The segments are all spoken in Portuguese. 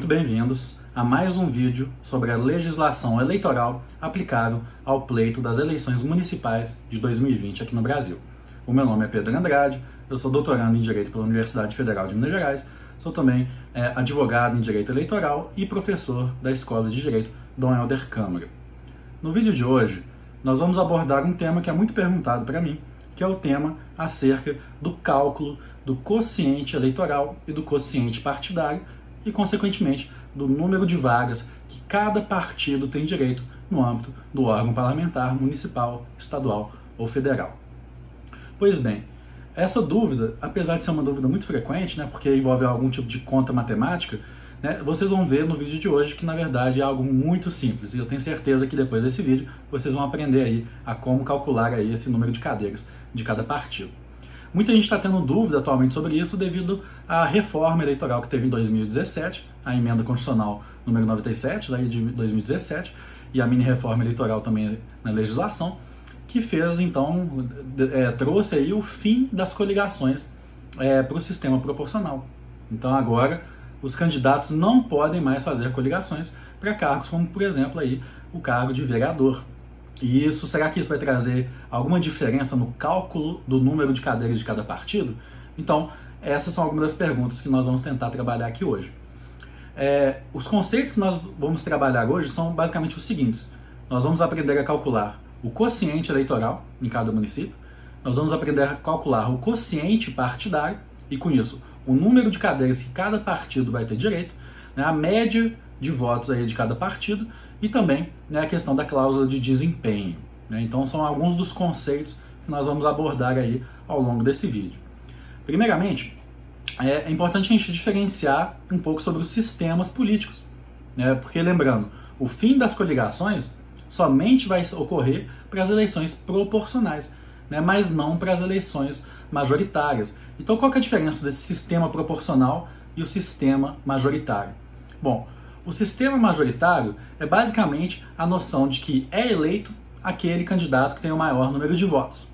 muito bem-vindos a mais um vídeo sobre a legislação eleitoral aplicável ao pleito das eleições municipais de 2020 aqui no Brasil. O meu nome é Pedro Andrade, eu sou doutorando em Direito pela Universidade Federal de Minas Gerais, sou também advogado em Direito Eleitoral e professor da Escola de Direito Dom Helder Câmara. No vídeo de hoje, nós vamos abordar um tema que é muito perguntado para mim, que é o tema acerca do cálculo do quociente eleitoral e do quociente partidário e, consequentemente, do número de vagas que cada partido tem direito no âmbito do órgão parlamentar, municipal, estadual ou federal. Pois bem, essa dúvida, apesar de ser uma dúvida muito frequente, porque envolve algum tipo de conta matemática, vocês vão ver no vídeo de hoje que, na verdade, é algo muito simples. E eu tenho certeza que depois desse vídeo vocês vão aprender aí a como calcular aí esse número de cadeiras de cada partido. Muita gente está tendo dúvida atualmente sobre isso devido à reforma eleitoral que teve em 2017, a emenda constitucional número 97, de 2017, e a mini-reforma eleitoral também na legislação, que fez, então, trouxe aí o fim das coligações para o sistema proporcional. Então, agora, os candidatos não podem mais fazer coligações para cargos como, por exemplo, aí, o cargo de vereador. E será que isso vai trazer alguma diferença no cálculo do número de cadeiras de cada partido? Então, essas são algumas das perguntas que nós vamos tentar trabalhar aqui hoje. Os conceitos que nós vamos trabalhar hoje são basicamente os seguintes. Nós vamos aprender a calcular o quociente eleitoral em cada município, nós vamos aprender a calcular o quociente partidário, e com isso, o número de cadeiras que cada partido vai ter direito, a média de votos aí de cada partido, e também a questão da cláusula de desempenho. Então são alguns dos conceitos que nós vamos abordar aí ao longo desse vídeo. Primeiramente, é importante a gente diferenciar um pouco sobre os sistemas políticos, porque lembrando, o fim das coligações somente vai ocorrer para as eleições proporcionais, mas não para as eleições majoritárias. Então qual que é a diferença desse sistema proporcional e o sistema majoritário? Bom, o sistema majoritário é basicamente a noção de que é eleito aquele candidato que tem o maior número de votos.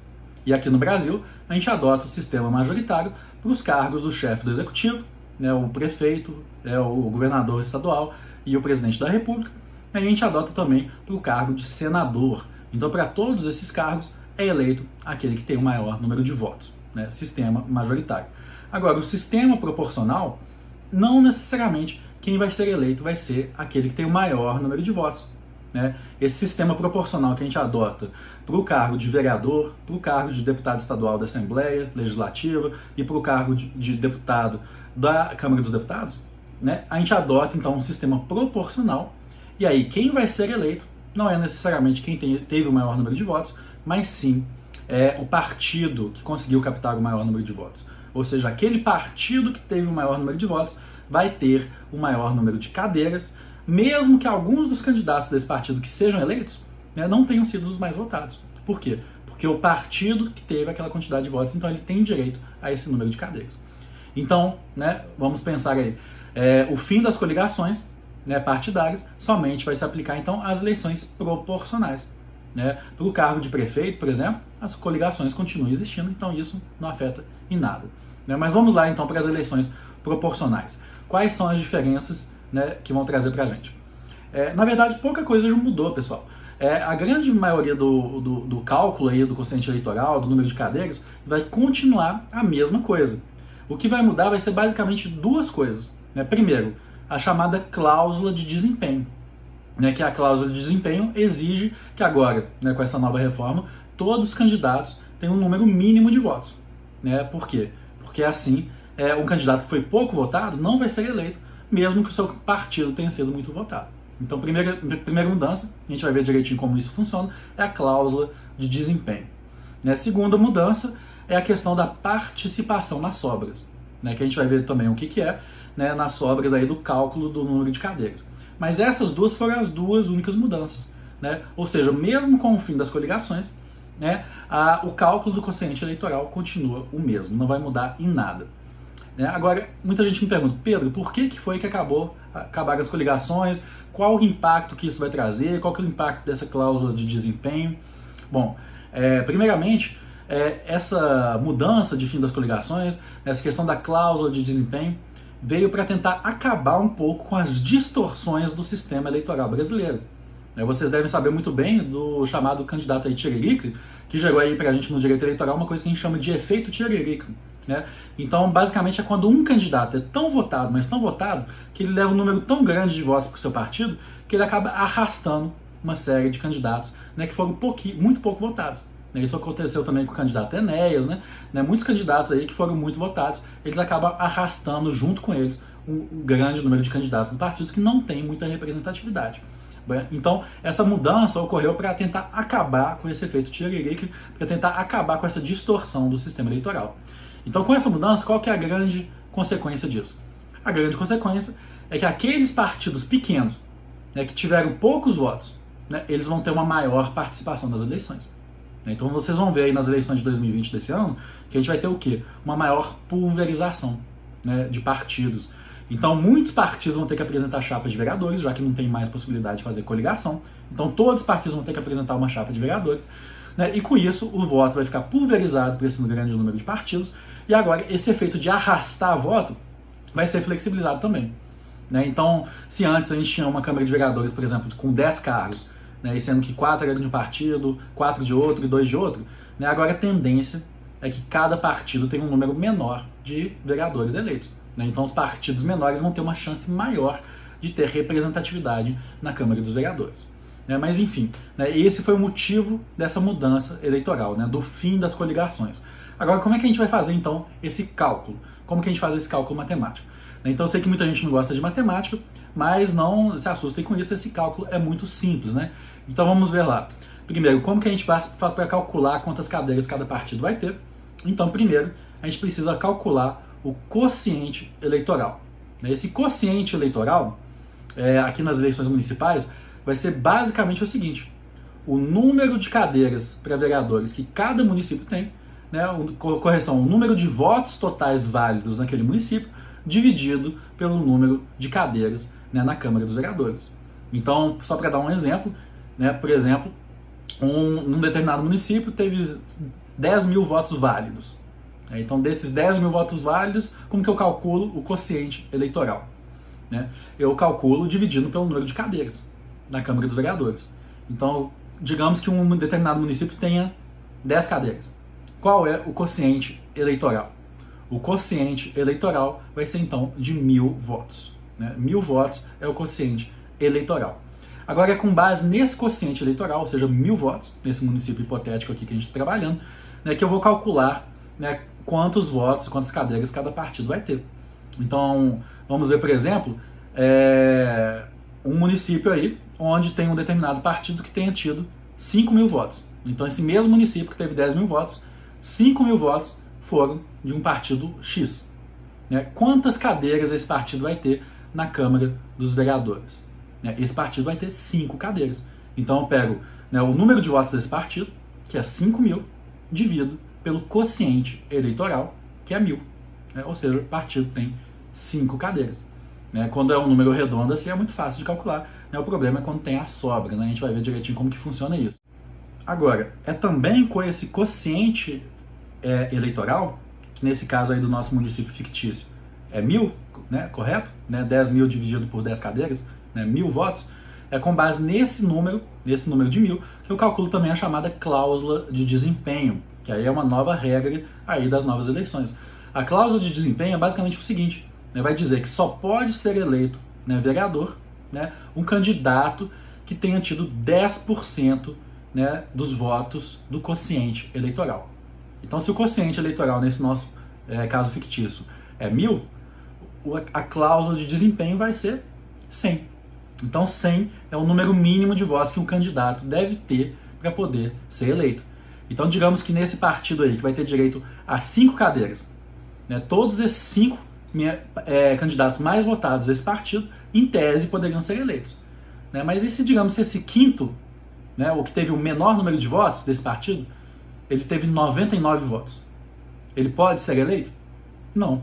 E aqui no Brasil, a gente adota o sistema majoritário para os cargos do chefe do executivo, o prefeito, o governador estadual e o presidente da república. E a gente adota também para o cargo de senador. Então, para todos esses cargos, é eleito aquele que tem o maior número de votos, sistema majoritário. Agora, o sistema proporcional, não necessariamente quem vai ser eleito vai ser aquele que tem o maior número de votos. Esse sistema proporcional que a gente adota para o cargo de vereador, para o cargo de deputado estadual da Assembleia Legislativa e para o cargo de deputado da Câmara dos Deputados, a gente adota então um sistema proporcional, e aí quem vai ser eleito não é necessariamente quem teve o maior número de votos, mas sim o partido que conseguiu captar o maior número de votos. Ou seja, aquele partido que teve o maior número de votos vai ter o maior número de cadeiras, mesmo que alguns dos candidatos desse partido que sejam eleitos não tenham sido os mais votados. Por quê? Porque o partido que teve aquela quantidade de votos, então ele tem direito a esse número de cadeiras. Então, vamos pensar aí, o fim das coligações partidárias somente vai se aplicar então às eleições proporcionais. Para o cargo de prefeito, por exemplo, as coligações continuam existindo, então isso não afeta em nada. Mas vamos lá então para as eleições proporcionais. Quais são as diferenças que vão trazer para a gente? Na verdade, pouca coisa já mudou, pessoal. A grande maioria do cálculo aí, do quociente eleitoral, do número de cadeiras, vai continuar a mesma coisa. O que vai mudar vai ser basicamente duas coisas. Primeiro, a chamada cláusula de desempenho. Que a cláusula de desempenho exige que agora, com essa nova reforma, todos os candidatos tenham um número mínimo de votos. Por quê? Porque assim, um candidato que foi pouco votado não vai ser eleito, mesmo que o seu partido tenha sido muito votado. Então, primeira mudança, a gente vai ver direitinho como isso funciona, é a cláusula de desempenho. Segunda mudança é a questão da participação nas sobras, que a gente vai ver também o que é, nas sobras aí do cálculo do número de cadeiras. Mas essas duas foram as duas únicas mudanças. Ou seja, mesmo com o fim das coligações, o cálculo do quociente eleitoral continua o mesmo, não vai mudar em nada. Agora, muita gente me pergunta, Pedro, por que foi que acabaram as coligações? Qual o impacto que isso vai trazer? Qual que é o impacto dessa cláusula de desempenho? Bom, primeiramente, essa mudança de fim das coligações, essa questão da cláusula de desempenho, veio para tentar acabar um pouco com as distorções do sistema eleitoral brasileiro. Vocês devem saber muito bem do chamado candidato aí Tiririca, que gerou aí pra gente no direito eleitoral uma coisa que a gente chama de efeito Tiririca. Então, basicamente, é quando um candidato é tão votado, mas tão votado, que ele leva um número tão grande de votos para o seu partido, que ele acaba arrastando uma série de candidatos que foram muito pouco votados. Isso aconteceu também com o candidato Enéas, muitos candidatos aí que foram muito votados, eles acabam arrastando junto com eles um grande número de candidatos do partido que não tem muita representatividade. Então, essa mudança ocorreu para tentar acabar com esse efeito Tiririca, para tentar acabar com essa distorção do sistema eleitoral. Então, com essa mudança, qual que é a grande consequência disso? A grande consequência é que aqueles partidos pequenos, que tiveram poucos votos, eles vão ter uma maior participação nas eleições. Então, vocês vão ver aí nas eleições de 2020 desse ano, que a gente vai ter o quê? Uma maior pulverização de partidos. Então, muitos partidos vão ter que apresentar chapas de vereadores, já que não tem mais possibilidade de fazer coligação. Então, todos os partidos vão ter que apresentar uma chapa de vereadores. E com isso, o voto vai ficar pulverizado por esse grande número de partidos. E agora, esse efeito de arrastar voto vai ser flexibilizado também. Então, se antes a gente tinha uma Câmara de Vereadores, por exemplo, com 10 cargos, e sendo que 4 eram de um partido, 4 de outro e 2 de outro, agora a tendência é que cada partido tenha um número menor de vereadores eleitos. Então, os partidos menores vão ter uma chance maior de ter representatividade na Câmara dos Vereadores. Mas, enfim, esse foi o motivo dessa mudança eleitoral, do fim das coligações. Agora, como é que a gente vai fazer, então, esse cálculo? Como que a gente faz esse cálculo matemático? Então, eu sei que muita gente não gosta de matemática, mas não se assustem com isso, esse cálculo é muito simples, Então, vamos ver lá. Primeiro, como que a gente faz para calcular quantas cadeiras cada partido vai ter? Então, primeiro, a gente precisa calcular o quociente eleitoral. Esse quociente eleitoral, aqui nas eleições municipais, vai ser basicamente o seguinte: o número de cadeiras para vereadores que cada município tem, o número de votos totais válidos naquele município, dividido pelo número de cadeiras na Câmara dos Vereadores. Então, só para dar um exemplo, por exemplo, num determinado município teve 10 mil votos válidos. Então, desses 10 mil votos válidos, como que eu calculo o quociente eleitoral? Eu calculo dividindo pelo número de cadeiras na Câmara dos Vereadores. Então, digamos que um determinado município tenha 10 cadeiras. Qual é o quociente eleitoral? O quociente eleitoral vai ser, então, de 1000 votos. 1000 votos é o quociente eleitoral. Agora, é com base nesse quociente eleitoral, ou seja, 1000 votos, nesse município hipotético aqui que a gente está trabalhando, que eu vou calcular quantos votos, quantas cadeiras cada partido vai ter. Então, vamos ver, por exemplo, um município aí, onde tem um determinado partido que tenha tido 5 mil votos. Então, esse mesmo município que teve 10 mil votos, 5 mil votos foram de um partido X. Quantas cadeiras esse partido vai ter na Câmara dos Vereadores? Esse partido vai ter 5 cadeiras. Então, eu pego o número de votos desse partido, que é 5 mil, divido pelo quociente eleitoral, que é 1000. Ou seja, o partido tem 5 cadeiras. Quando é um número redondo, assim, é muito fácil de calcular. O problema é quando tem a sobra. A gente vai ver direitinho como que funciona isso. Agora, é também com esse quociente eleitoral, que nesse caso aí do nosso município fictício é 1000, correto? 10 mil dividido por 10 cadeiras, 1000 votos. É com base nesse número de 1000, que eu calculo também a chamada cláusula de desempenho, que aí é uma nova regra aí das novas eleições. A cláusula de desempenho é basicamente o seguinte: vai dizer que só pode ser eleito vereador um candidato que tenha tido 10% dos votos do quociente eleitoral. Então, se o quociente eleitoral nesse nosso caso fictício é 1000, a cláusula de desempenho vai ser 100. Então, 100 é o número mínimo de votos que um candidato deve ter para poder ser eleito. Então, digamos que nesse partido aí, que vai ter direito a 5 cadeiras, todos esses 5 candidatos mais votados desse partido, em tese, poderiam ser eleitos. Mas e se, digamos, que esse quinto, o que teve o menor número de votos desse partido, ele teve 99 votos? Ele pode ser eleito? Não.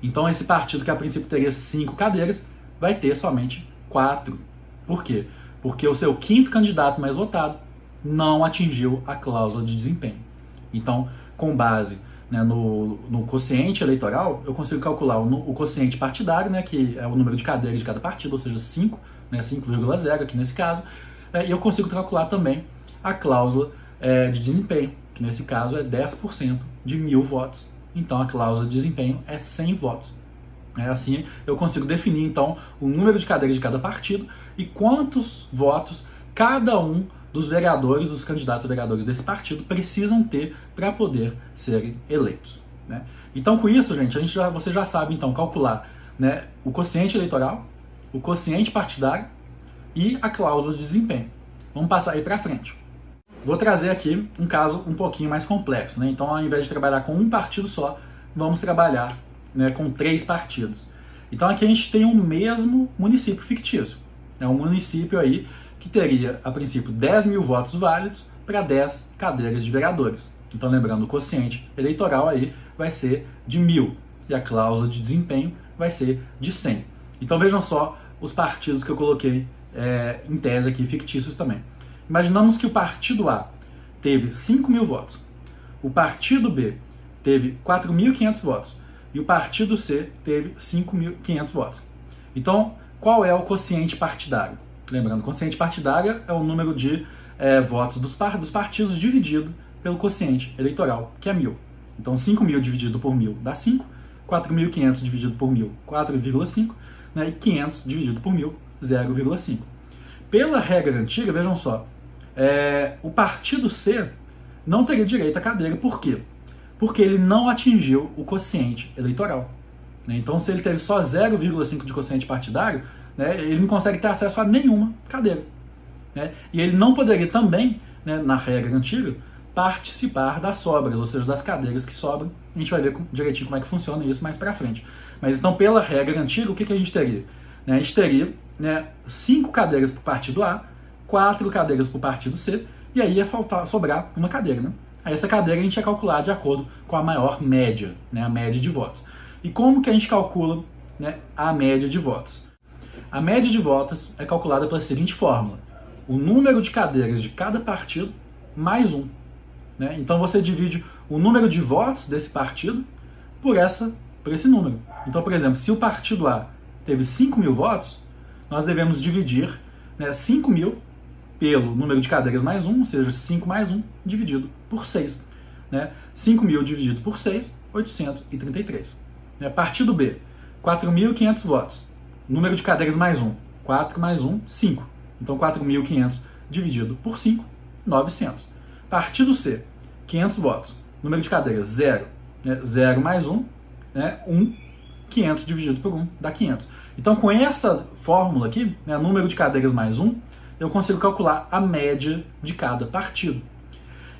Então, esse partido, que a princípio teria 5 cadeiras, vai ter somente 4. Por quê? Porque o seu quinto candidato mais votado não atingiu a cláusula de desempenho. Então, com base né, no quociente eleitoral, eu consigo calcular o quociente partidário, né, que é o número de cadeiras de cada partido, ou seja, 5, né, 5,0 aqui nesse caso, e eu consigo calcular também a cláusula de desempenho, que nesse caso é 10% de 1.000 votos. Então a cláusula de desempenho é 100 votos. Assim eu consigo definir então o número de cadeiras de cada partido e quantos votos cada um dos vereadores, dos candidatos a vereadores desse partido precisam ter para poder serem eleitos, né? Então com isso, gente, você já sabe então calcular, né, o quociente eleitoral, o quociente partidário e a cláusula de desempenho. Vamos passar aí para frente. Vou trazer aqui um caso um pouquinho mais complexo, né? Então, ao invés de trabalhar com um partido só, vamos trabalhar, né, com 3 partidos. Então, aqui a gente tem o mesmo município fictício. É um município aí que teria, a princípio, 10.000 votos válidos para 10 cadeiras de vereadores. Então, lembrando, o quociente eleitoral aí vai ser de 1.000 e a cláusula de desempenho vai ser de 100. Então, vejam só os partidos que eu coloquei em tese aqui, fictícios também. Imaginamos que o partido A teve 5.000 votos, o partido B teve 4.500 votos e o partido C teve 5.500 votos. Então, qual é o quociente partidário? Lembrando, o quociente partidário é o número de votos dos partidos dividido pelo quociente eleitoral, que é 1.000. Então, 5.000 dividido por 1.000 dá 5, 4.500 dividido por 1.000, 4,5, né, e 500 dividido por 1.000, 0,5. Pela regra antiga, vejam só, o partido C não teria direito à cadeira. Por quê? Porque ele não atingiu o quociente eleitoral, né? Então, se ele teve só 0,5 de quociente partidário, né, ele não consegue ter acesso a nenhuma cadeira, né? E ele não poderia também, né, na regra antiga, participar das sobras, ou seja, das cadeiras que sobram. A gente vai ver direitinho como é que funciona isso mais pra frente. Mas então, pela regra antiga, o que a gente teria? A gente teria, né, 5 cadeiras para o partido A, 4 cadeiras para o partido C, e aí ia sobrar uma cadeira, né? Aí essa cadeira a gente ia calcular de acordo com a maior média, né, a média de votos. E como que a gente calcula, né, a média de votos? A média de votos é calculada pela seguinte fórmula: o número de cadeiras de cada partido mais 1. Né? Então você divide o número de votos desse partido por esse número. Então, por exemplo, se o partido A teve 5.000 votos, nós devemos dividir, né, 5.000 pelo número de cadeiras mais 1, ou seja, 5 mais 1 dividido por 6. Né? 5.000 dividido por 6, 833. Né? Partido B, 4.500 votos. Número de cadeiras mais 1, 4 mais 1, 5. Então, 4.500 dividido por 5, 900. Partido C, 500 votos. Número de cadeiras, 0. Né? 0 mais 1, né? 1. 500 dividido por 1 dá 500. Então, com essa fórmula aqui, né, número de cadeiras mais 1, eu consigo calcular a média de cada partido.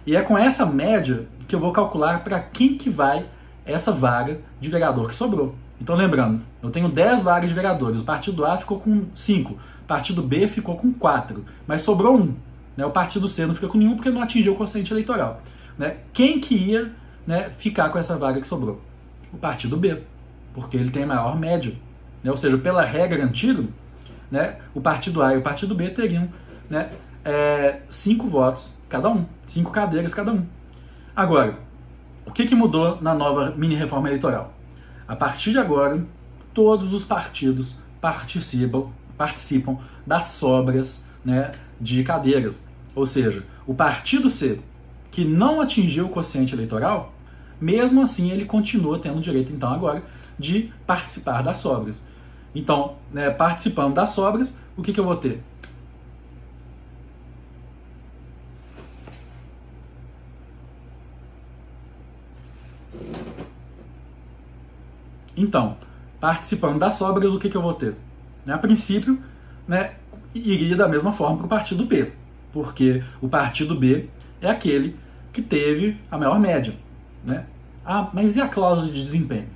E é com essa média que eu vou calcular para quem que vai essa vaga de vereador que sobrou. Então, lembrando, eu tenho 10 vagas de vereadores. O partido A ficou com 5, o partido B ficou com 4, mas sobrou 1. Né? O partido C não fica com nenhum porque não atingiu o quociente eleitoral. Né? Quem que ia, né, ficar com essa vaga que sobrou? O partido B, porque ele tem a maior média. Né? Ou seja, pela regra antiga, né, o partido A e o partido B teriam, né, 5 votos cada um, 5 cadeiras cada um. Agora, o que mudou na nova mini-reforma eleitoral? A partir de agora, todos os partidos participam das sobras, né, de cadeiras. Ou seja, o partido C, que não atingiu o quociente eleitoral, mesmo assim ele continua tendo direito, então, agora, de participar das sobras. Então, né, participando das sobras, o que eu vou ter? Então, participando das sobras, o que eu vou ter? A princípio, né, iria da mesma forma para o partido B, porque o partido B é aquele que teve a maior média. Né? Ah, mas e a cláusula de desempenho?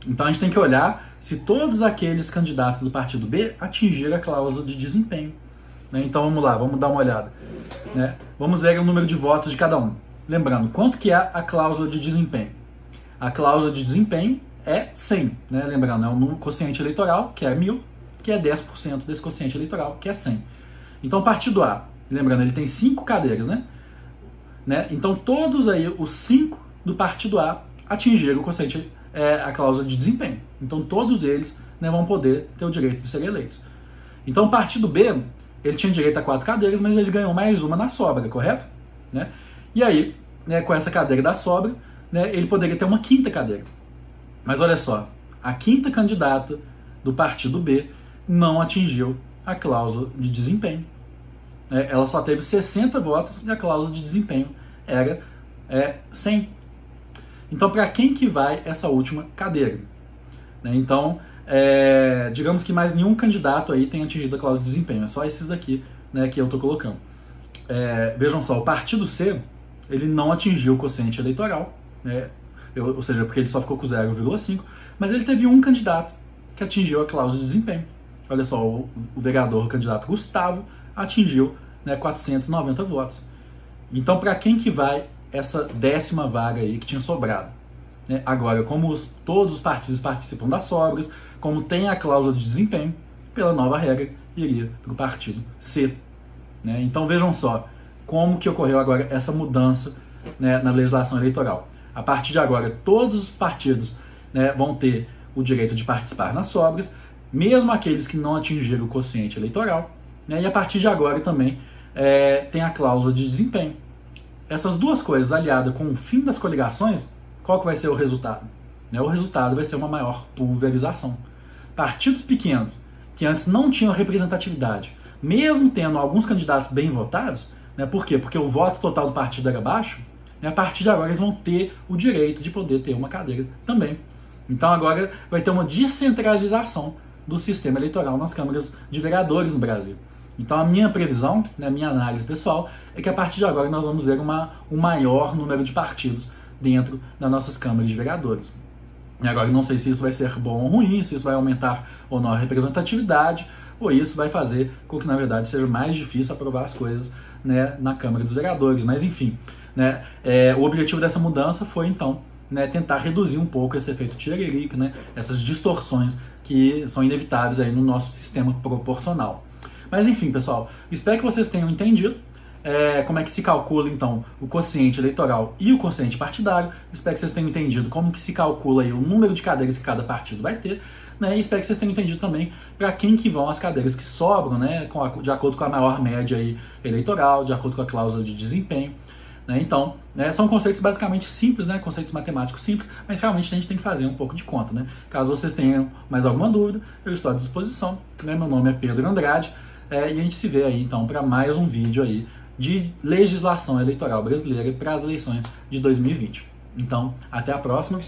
Então a gente tem que olhar se todos aqueles candidatos do partido B atingiram a cláusula de desempenho. Né? Então vamos lá, vamos dar uma olhada. Né? Vamos ver o número de votos de cada um. Lembrando, quanto que é a cláusula de desempenho? A cláusula de desempenho é 100. Né? Lembrando, é um quociente eleitoral, que é 1.000, que é 10% desse quociente eleitoral, que é 100. Então o partido A, lembrando, ele tem 5 cadeiras, né? Então todos aí, os 5 do partido A atingiram o quociente, a cláusula de desempenho. Então todos eles, né, vão poder ter o direito de serem eleitos. Então o partido B, ele tinha direito a 4 cadeiras, mas ele ganhou mais uma na sobra, correto? Né? E aí, né, com essa cadeira da sobra, né, ele poderia ter uma 5ª cadeira. Mas olha só, a 5ª candidata do partido B não atingiu a cláusula de desempenho. Ela só teve 60 votos e a cláusula de desempenho era 100. Então, para quem que vai essa última cadeira? Né? Então, digamos que mais nenhum candidato aí tem atingido a cláusula de desempenho, é só esses daqui, né, que eu estou colocando. Vejam só, o partido C, ele não atingiu o quociente eleitoral, né, ou seja, porque ele só ficou com 0,5, mas ele teve um candidato que atingiu a cláusula de desempenho. Olha só, o vereador, o candidato Gustavo, atingiu, né, 490 votos. Então, para quem que vai essa 10ª vaga aí que tinha sobrado? Né? Agora, como todos os partidos participam das sobras, como tem a cláusula de desempenho, pela nova regra, iria para o partido C. Né? Então, vejam só como que ocorreu agora essa mudança, né, na legislação eleitoral. A partir de agora, todos os partidos, né, vão ter o direito de participar nas sobras, mesmo aqueles que não atingiram o quociente eleitoral, né, e a partir de agora também tem a cláusula de desempenho. Essas duas coisas, aliadas com o fim das coligações, qual que vai ser o resultado? O resultado vai ser uma maior pulverização. Partidos pequenos, que antes não tinham representatividade, mesmo tendo alguns candidatos bem votados, né, por quê? Porque o voto total do partido era baixo, né, a partir de agora eles vão ter o direito de poder ter uma cadeira também. Então agora vai ter uma descentralização do sistema eleitoral nas câmaras de vereadores no Brasil. Então a minha previsão, né, a minha análise pessoal, é que a partir de agora nós vamos ver um maior número de partidos dentro das nossas câmaras de vereadores. E agora não sei se isso vai ser bom ou ruim, se isso vai aumentar ou não a representatividade, ou isso vai fazer com que, na verdade, seja mais difícil aprovar as coisas, né, na Câmara dos Vereadores. Mas, enfim, né, o objetivo dessa mudança foi, então, né, tentar reduzir um pouco esse efeito tiririca, né, essas distorções que são inevitáveis aí no nosso sistema proporcional. Mas, enfim, pessoal, espero que vocês tenham entendido como é que se calcula, então, o quociente eleitoral e o quociente partidário. Espero que vocês tenham entendido como que se calcula aí o número de cadeiras que cada partido vai ter, né? E espero que vocês tenham entendido também para quem que vão as cadeiras que sobram, né? De acordo com a maior média aí eleitoral, de acordo com a cláusula de desempenho. Né? Então, né, são conceitos basicamente simples, né? Conceitos matemáticos simples, mas realmente a gente tem que fazer um pouco de conta. Né? Caso vocês tenham mais alguma dúvida, eu estou à disposição. Né? Meu nome é Pedro Andrade e a gente se vê aí então para mais um vídeo aí de legislação eleitoral brasileira para as eleições de 2020. Então, até a próxima